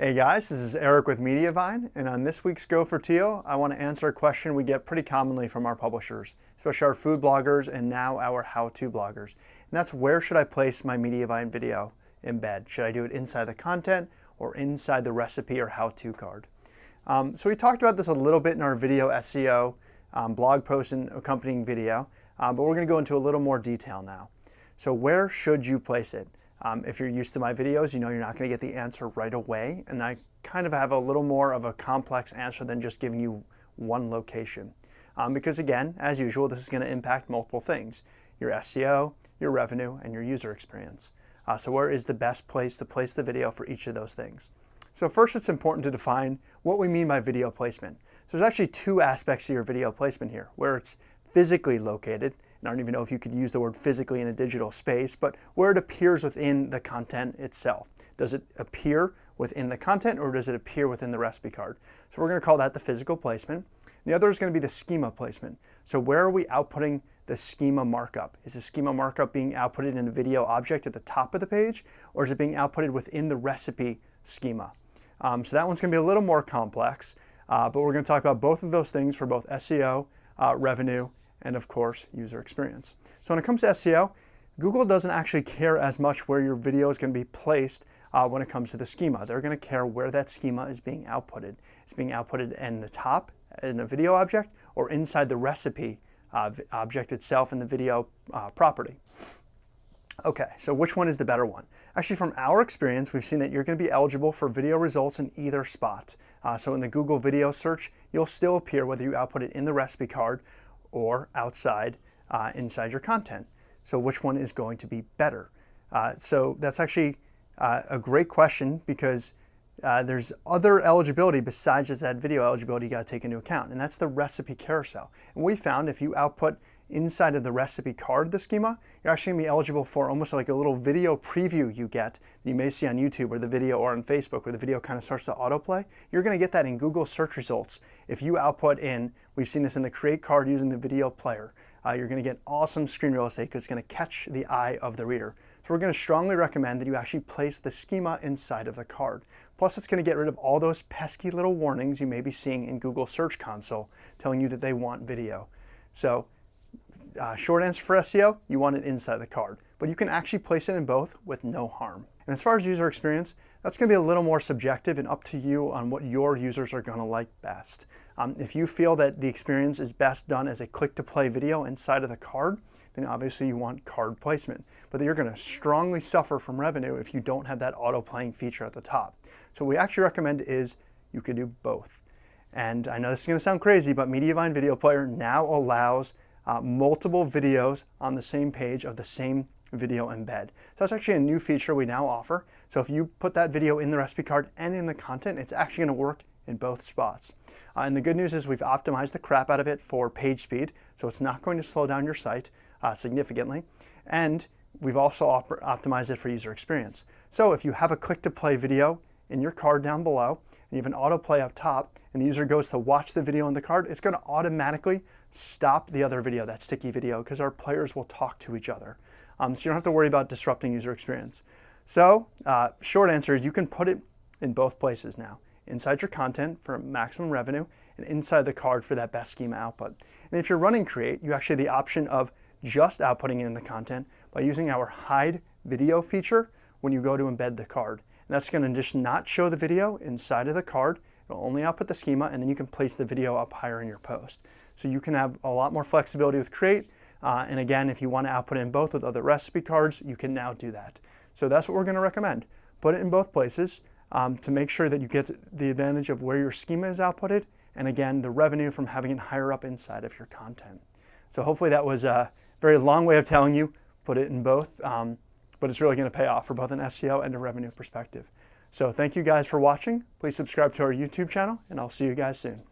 Hey guys, this is Eric with Mediavine, and on this week's Go For Teal, I want to answer a question we get pretty commonly from our publishers, especially our food bloggers and now our how-to bloggers. And that's, where should I place my Mediavine video embed? Should I do it inside the content or inside the recipe or how-to card? So we talked about this a little bit in our video SEO blog post and accompanying video, but we're going to go into a little more detail now. So where should you place it? If you're used to my videos, you know you're not going to get the answer right away, and I kind of have a little more of a complex answer than just giving you one location. Because again, as usual, this is going to impact multiple things: your SEO, your revenue, and your user experience. So where is the best place to place the video for each of those things? So first, it's important to define what we mean by video placement. So there's actually two aspects to your video placement here: where it's physically located, and I don't even know if you could use the word physically in a digital space, but where it appears within the content itself. Does it appear within the content, or does it appear within the recipe card? So we're going to call that the physical placement. The other is going to be the schema placement. So where are we outputting the schema markup? Is the schema markup being outputted in a video object at the top of the page, or is it being outputted within the recipe schema? So that one's going to be a little more complex, but we're going to talk about both of those things for both SEO, revenue, and of course, user experience. So when it comes to SEO, Google doesn't actually care as much where your video is going to be placed when it comes to the schema. They're going to care where that schema is being outputted. It's being outputted in the top in a video object, or inside the recipe object itself in the video property. Okay, so which one is the better one? Actually, from our experience, we've seen that you're going to be eligible for video results in either spot. So in the Google video search, you'll still appear whether you output it in the recipe card or outside inside your content. So which one is going to be better? So that's actually a great question, because there's other eligibility besides just that video eligibility you got to take into account, and that's the recipe carousel. And we found if you output inside of the recipe card, the schema, you're actually going to be eligible for almost like a little video preview you get that you may see on YouTube or the video, or on Facebook, where the video kind of starts to autoplay. You're going to get that in Google search results if you output in, we've seen this in the create card using the video player. You're going to get awesome screen real estate because it's going to catch the eye of the reader. So we're going to strongly recommend that you actually place the schema inside of the card. Plus, it's going to get rid of all those pesky little warnings you may be seeing in Google Search Console telling you that they want video. So short answer for SEO, you want it inside the card, but you can actually place it in both with no harm. And as far as user experience, that's going to be a little more subjective and up to you on what your users are going to like best. If you feel that the experience is best done as a click-to-play video inside of the card, then obviously you want card placement. But you're going to strongly suffer from revenue if you don't have that auto-playing feature at the top. So what we actually recommend is you could do both. And I know this is going to sound crazy, but Mediavine Video Player now allows multiple videos on the same page of the same video embed. So that's actually a new feature we now offer. So if you put that video in the recipe card and in the content, it's actually going to work in both spots. And the good news is we've optimized the crap out of it for page speed, so it's not going to slow down your site significantly. And we've also optimized it for user experience. So if you have a click-to-play video in your card down below, and you have an autoplay up top, and the user goes to watch the video in the card, it's going to automatically stop the other video, that sticky video, because our players will talk to each other. So you don't have to worry about disrupting user experience. So short answer is you can put it in both places now: inside your content for maximum revenue, and inside the card for that best schema output. And if you're running Create, you actually have the option of just outputting it in the content by using our hide video feature when you go to embed the card. And that's going to just not show the video inside of the card. It'll only output the schema, and then you can place the video up higher in your post. So you can have a lot more flexibility with Create. And again, if you want to output in both with other recipe cards, you can now do that. So that's what we're going to recommend. Put it in both places to make sure that you get the advantage of where your schema is outputted, and again, the revenue from having it higher up inside of your content. So hopefully that was a very long way of telling you, put it in both, but it's really going to pay off for both an SEO and a revenue perspective. So thank you guys for watching. Please subscribe to our YouTube channel, and I'll see you guys soon.